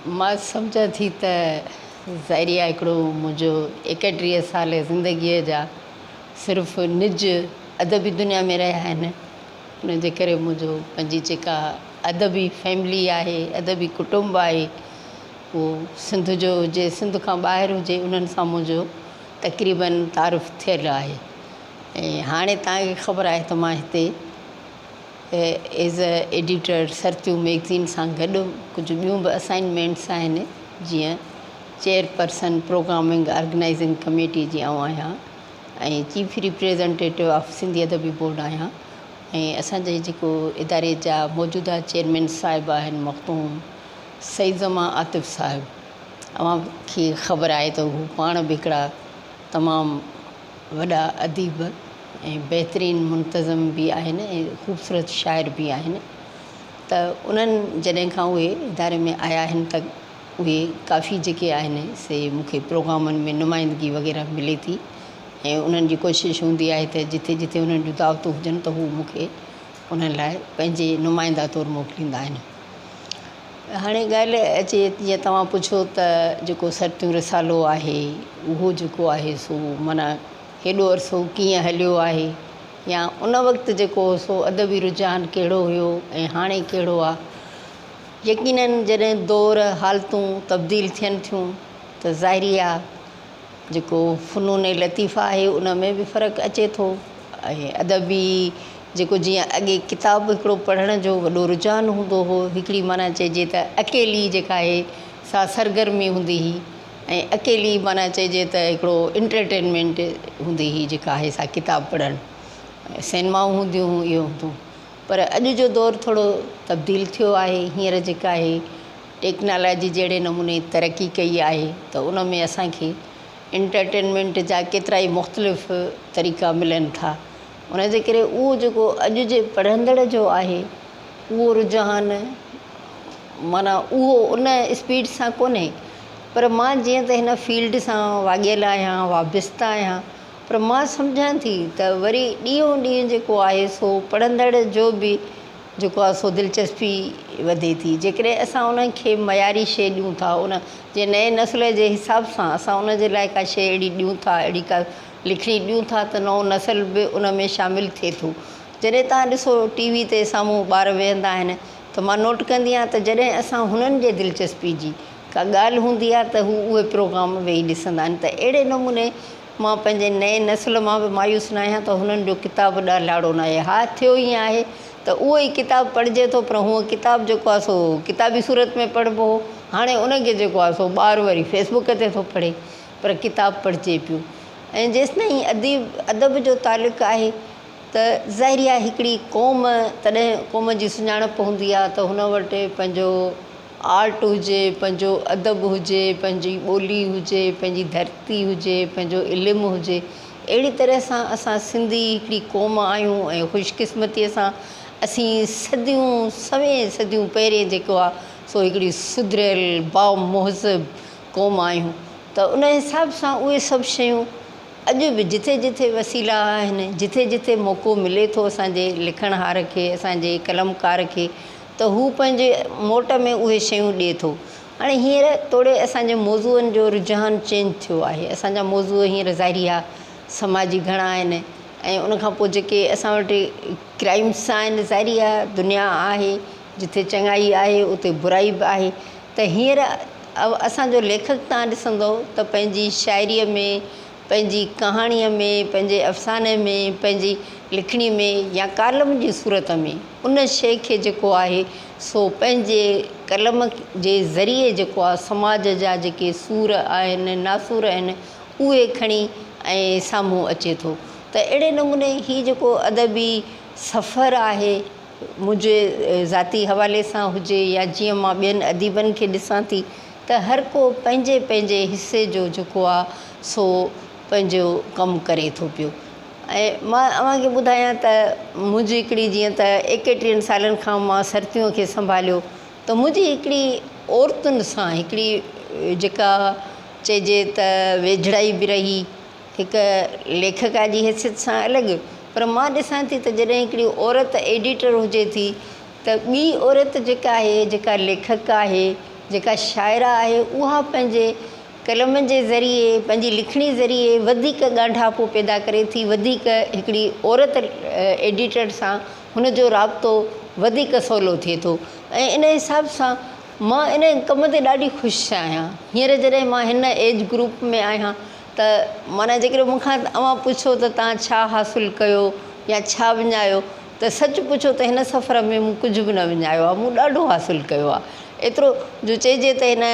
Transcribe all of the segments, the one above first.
मां सम्झां थी त ज़ाहिरिया हिकिड़ो मुंहिंजो 31 साल ज़िंदगीअ जा सिर्फ़ु निज अदबी दुनिया में रहिया आहिनि। उन जे करे मुंहिंजो पंहिंजी जेका अदबी फैमिली आहे, अदबी कुटुंब आहे, उहो सिंध जो हुजे, सिंध खां ॿाहिरि हुजे, उन्हनि सां मुंहिंजो तक़रीबन तारुफ़ थियलु आहे। ऐं हाणे तव्हांखे ख़बर आहे त मां हिते एज़ अ एडिटर सरतियूं मैगज़ीन सां गॾु कुझु ॿियूं बि असाइनमेंट्स आहिनि, जीअं चेयरपर्सन प्रोग्रामिंग ऑर्गेनाइज़िंग कमेटी जी आउं आहियां ऐं चीफ रिप्रेज़ेंटेटिव ऑफ सिंधी अदबी बोर्ड आहियां। ऐं असांजे जेको इदारे जा मौजूदा चेयरमैन साहिबु आहिनि मख़दूम सईद ज़मा आतिफ़ साहिबु, अव्हांखे ख़बर आहे त हू पाण बि हिकिड़ा तमामु वॾा अदीब ऐं बहितरीनु मुंतज़म बि आहिनि ऐं ख़ूबसूरत शाइर बि आहिनि। त उन्हनि जॾहिं खां उहे इदारे में आया आहिनि त उहे काफ़ी जेके आहिनि से मूंखे प्रोग्रामनि में नुमाइंदगी वग़ैरह मिले थी ऐं उन्हनि जी कोशिशि हूंदी आहे त जिथे जिथे उन्हनि जूं दावतूं हुजनि त हू मूंखे उन्हनि लाइ पंहिंजे नुमाइंदा तौरु मोकिलींदा आहिनि। हाणे ॻाल्हि अचे, जीअं तव्हां पुछो त जेको सरतियूं रिसालो आहे उहो जेको आहे सो माना हेॾो अरसो कीअं हलियो आहे, या उन वक़्तु जेको सो अदबी रुझान कहिड़ो हुयो ऐं हाणे कहिड़ो आहे। यकीनन जॾहिं दौर हालतूं तब्दील थियनि थियूं त ज़ाहिरी आहे जेको फ़नून लतीफ़ा आहे उन में बि फ़र्क़ु अचे थो। ऐं अदबी जेको जीअं अॻे किताबु हिकिड़ो पढ़ण जो वॾो रुझान हूंदो हो, हिकिड़ी माना चइजे त अकेली जेका आहे सा सरगर्मी हूंदी हुई ऐं अकेली माना चइजे त हिकिड़ो इंटरटेनमेंट हूंदी हुई जेका आहे सा किताबु पढ़णु, सिनेमाऊं हूंदियूं हुयूं, इहो हूंदो। पर अॼु जो दौरु थोरो तब्दील थियो आहे। हींअर जेका आहे टेक्नोलॉजी जहिड़े नमूने तरक़ी कई आहे त उन में असांखे इंटरटेनमेंट जा केतिरा ई मुख़्तलिफ़ तरीक़ा मिलनि था। उन जे करे उहो जेको अॼु जे पढ़ंदड़ जो आहे उहो रुझान माना उहो उन स्पीड सां कोन्हे। पर मां जीअं त हिन फील्ड सां वाॻियल आहियां, वाबिस्ता आहियां, पर मां सम्झां थी त वरी ॾींहों ॾींहुं जेको आहे सो पढ़ंदड़ जो बि जेको आहे सो दिलचस्पी वधे थी। जेकॾहिं असां उन खे मयारी शइ ॾियूं था, उन जे नए नस्ल जे हिसाब सां असां उन जे लाइ का शइ अहिड़ी ॾियूं था, अहिड़ी का लिखणी ॾियूं था त नओं नस्ल बि उन में शामिलु थिए थो। जॾहिं तव्हां ॾिसो टीवी ते साम्हूं ॿार वेहंदा आहिनि त मां नोट कंदी आहियां त जॾहिं असां हुननि जे दिलचस्पी जी का ॻाल्हि हूंदी आहे त हू उहे प्रोग्राम वेही ॾिसंदा आहिनि। त अहिड़े नमूने मां पंहिंजे नए नस्ल मां बि मायूस न आहियां त हुननि जो किताबु ॾाढो लाड़ो न आहे। हा, थियो ईअं आहे त उहो ई किताबु पढ़िजे थो, पर हूअ किताबु जेको आहे सो किताबी सूरत में पढ़िबो हो, हाणे उनखे जेको आहे सो ॿार वरी फेसबुक ते थो पढ़े, पर किताबु पढ़िजे पियो। ऐं जेसिताईं अदब जो तालुक़ु आहे त ज़ाहिरी आहे हिकिड़ी क़ौम, तॾहिं क़ौम जी सुञाणप हूंदी आहे त हुन वटि पंहिंजो आर्ट हुजे, पंहिंजो अदब हुजे, पंहिंजी ॿोली हुजे, पंहिंजी धरती हुजे, पंहिंजो इल्मु हुजे। अहिड़ी तरह सां असां सिंधी हिकिड़ी क़ौम आहियूं ऐं ख़ुशकिस्मतीअ सां असीं सवें सदियूं पहिरें जेको आहे सो हिकिड़ी सुधरियल बामुहज़ब क़ौम आहियूं। त उन हिसाब सां उहे सभु शयूं अॼु बि जिथे जिथे वसीला आहिनि, जिथे जिथे मौक़ो मिले थो असांजे लिखणहार खे, असांजे कलमकार खे, त हू पंहिंजे मोट में उहे शयूं ॾिए थो। हाणे हींअर तोड़े असांजे मौज़ूअनि जो रुझान चेंज थियो आहे। असांजा मौज़ू हींअर ज़ाहिरी आहे समाजी घणा आहिनि ऐं उनखां पोइ जेके असां वटि क्राइम्स आहिनि, ज़ाहिरी आहे दुनिया आहे जिथे चङाई आहे उते बुराई बि आहे। त हींअर असांजो लेखक तव्हां ॾिसंदव त पंहिंजी शाइरीअ में, पंहिंजी कहाणीअ में, पंहिंजे अफ़साने में, पंहिंजी लिखणी में या कालम जी सूरत में उन शइ खे जेको आहे सो पंहिंजे कलम जे ज़रिए जेको आहे समाज जा जेके सूर आहिनि, नासूर आहिनि, उहे खणी ऐं साम्हूं अचे थो। त अहिड़े नमूने हीउ जेको अदबी सफ़र आहे मुंहिंजे ज़ाती हवाले सां हुजे या जीअं मां ॿियनि अदीबनि खे ॾिसां थी त हर को पंहिंजे पंहिंजे हिसे जो जेको आहे सो पंहिंजो कमु करे थो पियो। ऐं मां अव्हांखे ॿुधायां त मुंहिंजी हिकिड़ी जीअं त 31 सालनि खां मां सरतियूं खे संभालियो त मुंहिंजी हिकिड़ी औरतुनि सां हिकिड़ी जेका चइजे त वेझड़ाई बि रही, हिकु लेखिका जी हैसियत सां अलॻि। पर मां ॾिसां थी त जॾहिं हिकिड़ी औरत एडिटर हुजे थी त ॿी औरत जेका आहे, जेका लेखक आहे जेका शाइरा आहे उहा पंहिंजे कलम जे ज़रिए पंहिंजी लिखणी ज़रिए वधीक ॻाढ़ापो पैदा करे थी, वधीक हिकिड़ी औरत एडिटर सां हुनजो राब्तो वधीक सवलो थिए थो। ऐं इन हिसाब सां मां इन कम ते ॾाढी ख़ुशि आहियां। हींअर जॾहिं मां हिन एज ग्रुप में आहियां त माना जेकॾहिं मूंखां तव्हां पुछो त तव्हां छा हासिलु कयो या छा विञायो, त सच पुछो त हिन सफ़र में मूं कुझु बि न विञायो आहे, मूं ॾाढो हासिलु कयो आहे। एतिरो जो चइजे त हिन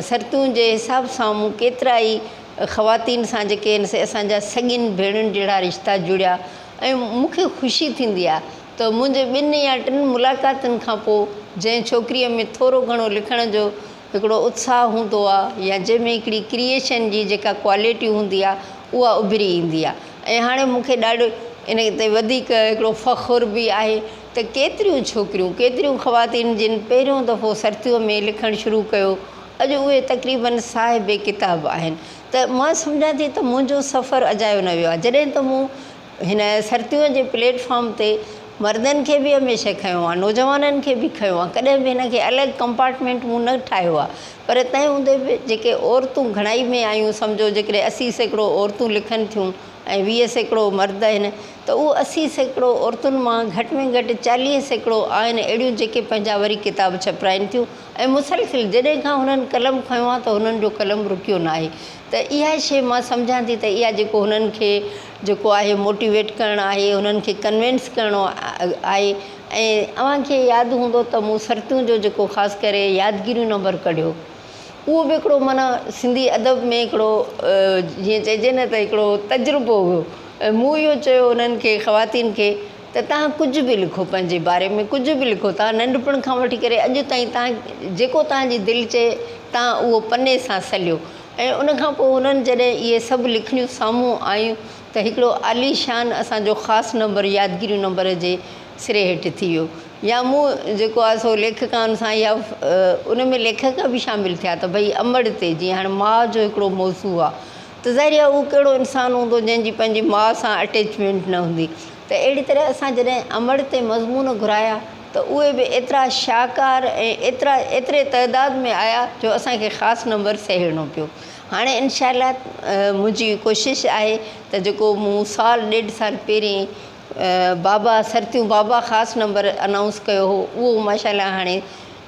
सरतुनि जे हिसाब सां मूं केतिरा ई ख़वातीन सां जेके आहिनि से असांजा सॻियुनि भेणुनि जहिड़ा रिश्ता जुड़िया। ऐं मूंखे ख़ुशी थींदी आहे त मुंहिंजे 2 या 3 मुलाक़ातुनि खां पोइ जंहिं छोकिरीअ में थोरो घणो लिखण जो हिकिड़ो उत्साह हूंदो आहे या जंहिंमें हिकिड़ी क्रिएशन जी जेका क्वालिटी हूंदी आहे उहा उभरी ईंदी आहे। ऐं हाणे मूंखे ॾाढो इन ते वधीक हिकिड़ो फ़ख़ुरु बि आहे त केतिरियूं छोकिरियूं, केतिरियूं ख़वातीन जिन पहिरियों दफ़ो सरतीअ में लिखणु शुरू कयो, अॼु उहे तक़रीबन साहिबे किताब आहिनि। त मां सम्झां थी त मुंहिंजो सफ़रु अजायो न वियो आहे। जॾहिं त मूं हिन सरतीअ जे प्लेटफॉर्म ते मर्दनि खे बि हमेशह खयो आहे, नौजवाननि खे बि खयो आहे, कॾहिं बि हिन खे अलॻि कंपार्टमेंट मूं न ठाहियो आहे। पर तंहिं हूंदे बि जेके औरतूं घणाई में आहियूं, सम्झो जेकॾहिं 80% औरतूं लिखनि थियूं ऐं 20% मर्द आहिनि, त उहो 80% औरतुनि मां घटि में घटि 40% आहिनि अहिड़ियूं जेके पंहिंजा वरी किताब छपाइनि थियूं। ऐं मुसलसिल जॾहिं खां हुननि कलम खयो आहे त हुननि जो कलम रुकियो न आहे। त इहा शइ मां सम्झां थी त इहा जेको हुननि खे जेको आहे मोटिवेट करणु आहे, हुननि खे कन्विंस करिणो आहे। ऐं अव्हांखे यादि हूंदो त मूं सरतियूं जो जेको ख़ासि करे यादगिरियूं नंबर कढियो, उहो बि हिकिड़ो माना सिंधी अदब में हिकिड़ो जीअं चइजे न त हिकिड़ो तजुर्बो हुयो। मूं इहो चयो उन्हनि खे ख़वातीन खे त तव्हां कुझु बि लिखो, पंहिंजे बारे में कुझु बि लिखो, तव्हां नंढपण खां वठी करे अॼु ताईं तव्हां जेको तव्हांजी दिलि चए तव्हां उहो पने सां सलियो। ऐं उनखां पोइ हुननि जॾहिं इहे सभु लिखणियूं साम्हूं आयूं त हिकिड़ो आलीशान असांजो ख़ासि नंबर यादगिरियूं नंबर जे सिरे हेठि थी वियो। या मूं जेको आहे सो लेखकनि सां या उन में लेखक बि शामिलु थिया त भई अमड़ ते जीअं हाणे माउ जो हिकिड़ो मौज़ू आहे, त ज़ाहिर आहे उहो कहिड़ो इंसानु हूंदो जंहिंजी पंहिंजी माउ सां अटैचमेंट न हूंदी। त अहिड़ी तरह असां जॾहिं अमड़ ते मज़मून घुराया त उहे बि एतिरा शाहकार ऐं एतिरे तइदाद में आया जो असांखे ख़ासि नंबर सहेड़िणो पियो। हाणे इनशाअल्लाह मुंहिंजी कोशिशि आहे त जेको मूं 1.5 साल पहिरें बाबा सरतियूं बाबा ख़ासि नंबर अनाउंस कयो हो, उहो माशाअल्लाह हाणे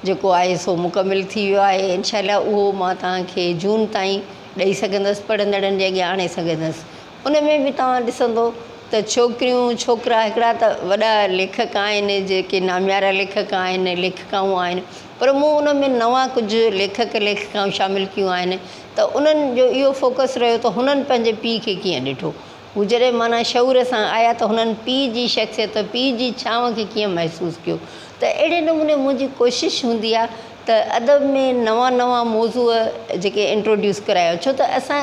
जेको आहे सो मुकमिल थी वियो आहे। इनशाअल्लाह उहो मां तव्हांखे जून ताईं ॾेई सघंदसि, पढ़ंदड़नि जे अॻियां आणे सघंदसि। उन में बि तव्हां ॾिसंदो त छोकिरियूं छोकिरा हिकिड़ा त वॾा लेखक आहिनि, जेके नामियारा लेखक आहिनि, लेखिकाऊं आहिनि, पर मूं उन में नवां कुझु लेखिकाऊं शामिलु कयूं आहिनि। त उन्हनि जो इहो फोकस रहियो त हुननि पंहिंजे पीउ खे कीअं ॾिठो, हू जॾहिं माना शऊर सां आया त हुननि पीउ जी शख़्सियत, पीउ जी छांव खे कीअं महसूसु कयो। त अहिड़े नमूने मुंहिंजी कोशिशि हूंदी आहे त अदब में नवां मौज़ूअ जेके इंट्रोड्यूस करायो। छो त असां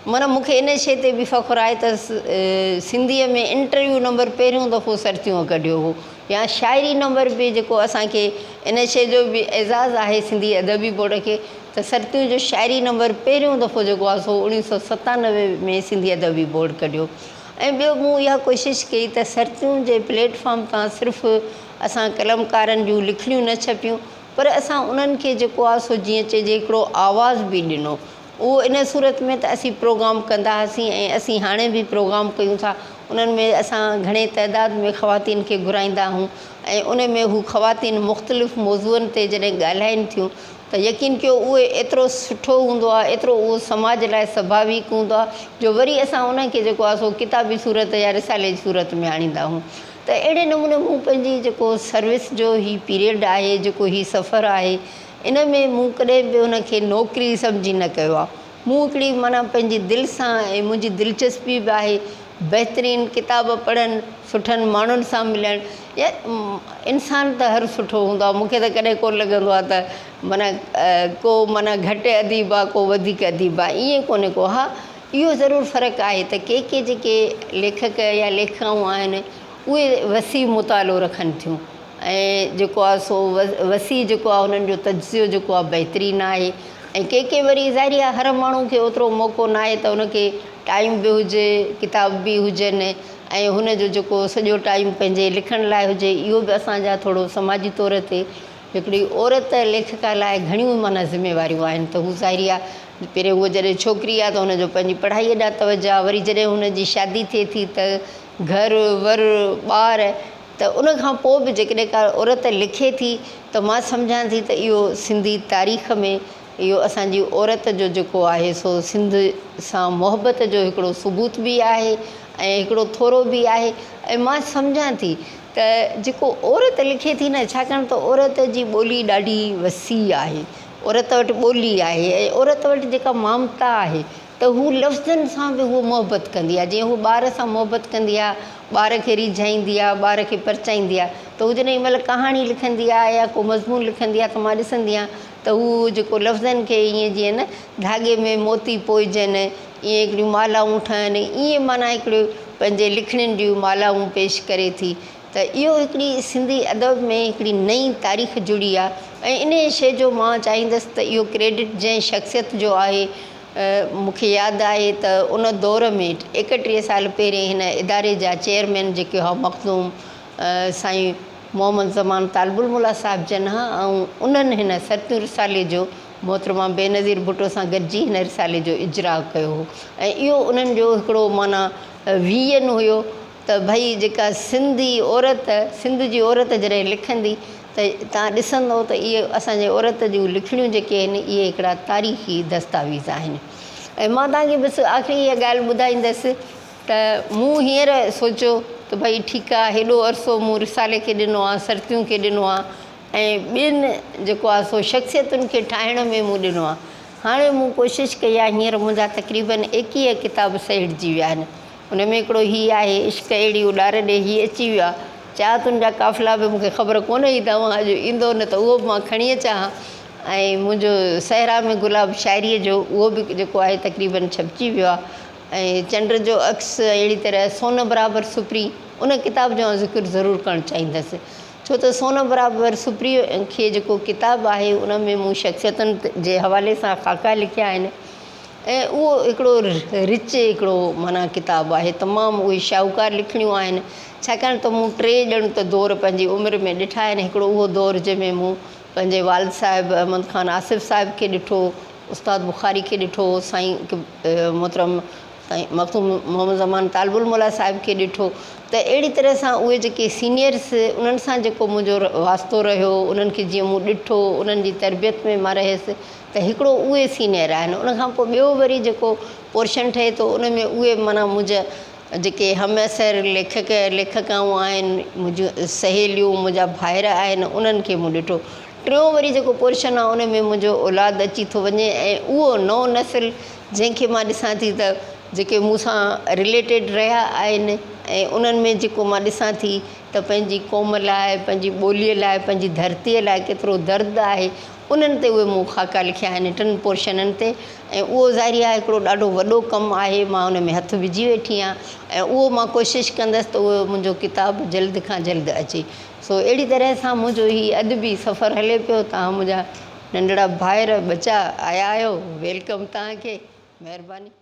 माना मूंखे इन शइ ते बि फ़ख़ुरु आहे त सिंधीअ में इंटरव्यू नंबर पहिरियों दफ़ो सरतियूं कढियो हो, या शाइरी नंबर बि जेको असांखे इन शइ जो बि एज़ाज़ु आहे सिंधी अदबी बोर्ड खे त सरतियूं जो शाइरी नंबर पहिरियों दफ़ो जेको आहे सो 1997 में सिंधी अदबी बोर्ड कढियो। ऐं ॿियो मूं इहा कोशिशि कई त सरतियुनि जे प्लेटफॉर्म तां सिर्फ़ु असां कलमकारनि जूं लिखणियूं न छपियूं, पर असां उन्हनि खे जेको आहे सो जीअं चइजे हिकिड़ो आवाज़ बि ॾिनो। उहो इन सूरत में त असीं प्रोग्राम कंदा हुआसीं ऐं असीं हाणे बि प्रोग्राम कयूं था। उन्हनि में असां घणे तइदाद में ख़वातीन खे घुराईंदा आहियूं ऐं उन में हू ख़वातीन मुख़्तलिफ़ मौज़ूअनि ते जॾहिं ॻाल्हाइनि थियूं त यकीन कयो उहे एतिरो सुठो हूंदो आहे, एतिरो उहो समाज लाइ स्वाभाविक हूंदो आहे जो वरी असां उनखे जेको आहे सो किताबी सूरत या रिसाले जी सूरत में आणींदा आहियूं। त अहिड़े नमूने मूं पंहिंजी जेको सर्विस जो ही पीरियड आहे, जेको ही सफ़रु आहे, इन में मूं कॾहिं बि हुनखे नौकिरी सम्झी न कयो आहे। मूं हिकिड़ी माना पंहिंजी दिलि सां ऐं मुंहिंजी दिलचस्पी बि आहे बहितरीनु किताब पढ़नि, सुठनि माण्हुनि सां मिलणु। या इंसानु त हर सुठो हूंदो आहे, मूंखे त कॾहिं कोन लॻंदो आहे त माना को माना घटि अदीब आहे, को वधीक अदीब आहे, ईअं कोन्हे को। हा, इहो ज़रूरु फ़र्क़ु आहे त के जेके लेखक या लेखिकाऊं आहिनि उहे वसी मुतालो रखनि थियूं ऐं जेको आहे सो वसी जेको आहे हुननि जो तजियो जेको आहे बहितरीनु आहे। ऐं के वरी ज़ाहिर आहे हर माण्हू खे ओतिरो मौक़ो न आहे त हुनखे टाइम बि हुजे, किताब बि हुजनि ऐं हुनजो जेको सॼो टाइम पंहिंजे लिखण लाइ हुजे। इहो बि असांजा थोरो समाजी तौर ते हिकिड़ी औरत लेखिका लाइ घणियूं माना ज़िम्मेवारियूं आहिनि। त हू ज़ाहिरी आहे पहिरियों उहा जॾहिं छोकिरी आहे त हुनजो पंहिंजी पढ़ाईअ ॾांहुं तवजो आहे, वरी जॾहिं हुनजी शादी थिए थी त घर वर ॿार, त उन खां पोइ बि जेकॾहिं का औरत लिखे थी त मां सम्झां थी त इहो सिंधी तारीख़ में इहो असांजी औरत जो जेको आहे सो सिंध सां मुहबत जो हिकिड़ो सबूत बि आहे ऐं हिकिड़ो थोरो बि आहे। ऐं मां सम्झां थी त जेको औरत लिखे थी न, छाकाणि त औरत जी ॿोली ॾाढी वसी आहे, औरत वटि ॿोली आहे ऐं औरत वटि जेका ममता आहे त हू लफ़्ज़नि सां बि उहो मुहबत कंदी आहे। जीअं हू ॿार सां मुहबत कंदी आहे, ॿार खे रिझाईंदी आहे, ॿार खे परचाईंदी आहे, त हू जॾहिं महिल कहाणी लिखंदी आहे या को मज़मून लिखंदी आहे त मां ॾिसंदी आहियां त हू जेको लफ़्ज़नि खे ईअं जीअं न धागे में मोती पोइजनि, ईअं हिकिड़ियूं मालाऊं ठहनि, ईअं माना हिकिड़ियूं पंहिंजे लिखणियुनि जूं मालाऊं पेश करे थी। त इहो हिकिड़ी सिंधी अदब में हिकिड़ी नई तारीख़ जुड़ी आहे। ऐं इन शइ जो मां चाहींदसि त इहो क्रेडिट जंहिं शख़्सियत जो आहे, मूंखे यादि आहे त उन दौर में 31 साल पहिरें हिन इदारे जा चेयरमैन जेके हुआ मखदूम साईं मोहम्मद ज़मान तालबुल मुल्ला साहिब जन हा, ऐं उन्हनि हिन सतूं रिसाले जो मोहतरमा बेनज़ीर भुट्टो सां गॾिजी हिन रिसाले जो इजरा कयो हो। ऐं इहो उन्हनि जो हिकिड़ो माना विज़न हुयो त भई जेका सिंधी औरत, सिंध जी औरत जॾहिं लिखंदी त तव्हां ॾिसंदव त इहे असांजे औरत जूं लिखणियूं जेके आहिनि इहे हिकिड़ा तारीख़ी दस्तावेज़ आहिनि। ऐं मां तव्हांखे बसि आख़िरी इहा ॻाल्हि ॿुधाईंदसि त मूं हींअर सोचियो त भई ठीकु आहे, हेॾो अरसो मूं रिसाले खे ॾिनो आहे, सरतियूं खे ॾिनो आहे ऐं ॿियनि जेको आहे सो शख़्सियतुनि खे ठाहिण में मूं ॾिनो आहे। हाणे मूं कोशिशि कई आहे, हींअर मुंहिंजा तक़रीबन 21 किताब सहेड़िजी विया आहिनि। उन में हिकिड़ो हीअ आहे, इश्क अहिड़ी उॾार ॾे, हीअ अची वियो आहे। चाहतुनि जा काफ़िला बि मूंखे ख़बर कोन्हे ई तव्हां अॼु ईंदो न त उहो बि मां खणी अचां हा। ऐं मुंहिंजो सहरा में गुलाब शाइरीअ जो उहो बि जेको आहे तक़रीबन छपिजी वियो आहे। ऐं चंड जो अक्स, अहिड़ी तरह सोन बराबरि सुपरी, उन किताब जो ज़िक्र ज़रूरु करणु चाहींदसि, छो त सोन बराबरि सुपरी खे जेको किताबु आहे उन में मूं शख़्सियतुनि जे हवाले सां ख़ाका लिखिया आहिनि ऐं उहो हिकिड़ो रिच हिकिड़ो माना किताबु आहे। तमामु उहे शाहूकार लिखणियूं आहिनि, छाकाणि त मूं 3 ॼण त दौर पंहिंजी उमिरि में ॾिठा आहिनि। हिकिड़ो उहो दौरु जंहिंमें मूं पंहिंजे वालिद साहिबु अहमद ख़ान आसिफ़ साहिब खे ॾिठो, उस्ताद बुख़ारी खे ॾिठो, साईं मोहतरम साईं मखदूम मोहम्मद ज़मान तालबुल मुल्ला साहिब खे ॾिठो। त अहिड़ी तरह सां उहे जेके सीनियर्स, उन्हनि सां जेको मुंहिंजो वास्तो रहियो, उन्हनि खे जीअं मूं ॾिठो, उन्हनि जी तरबियत में मां रहियसि, त हिकिड़ो उहे सीनियर आहिनि। उनखां पोइ ॿियो वरी जेको पोर्शन ठहे थो उन में उहे माना मुंहिंजा जेके हमअसर लेखकाऊं आहिनि, मुंहिंजूं सहेलियूं, मुंहिंजा भाइर आहिनि, उन्हनि खे मूं ॾिठो। टियों वरी जेको पोर्शन आहे उन में मुंहिंजो औलाद अची थो वञे ऐं उहो नओं नसिल जंहिंखे मां ॾिसां थी त जेके मूंसां रिलेटेड रहिया आहिनि ऐं उन्हनि में जेको मां ॾिसां थी त पंहिंजी क़ौम लाइ, पंहिंजी ॿोलीअ लाइ, पंहिंजी धरतीअ लाइ केतिरो दर्दु आहे, उन्हनि ते उहे मूं ख़ाका लिखिया आहिनि 3 पोर्शननि ते। ऐं उहो ज़ाहिरी आहे हिकिड़ो ॾाढो वॾो कमु आहे, मां उन में हथु विझी वेठी आहियां ऐं उहो मां कोशिशि कंदसि त उहो मुंहिंजो किताबु जल्द खां जल्द अचे। सो अहिड़ी तरह सां मुंहिंजो हीउ अदबी सफ़रु हले पियो। तव्हां मुंहिंजा नंढड़ा भाइर बचा आया आहियो, वेलकम तव्हांखे, महिरबानी।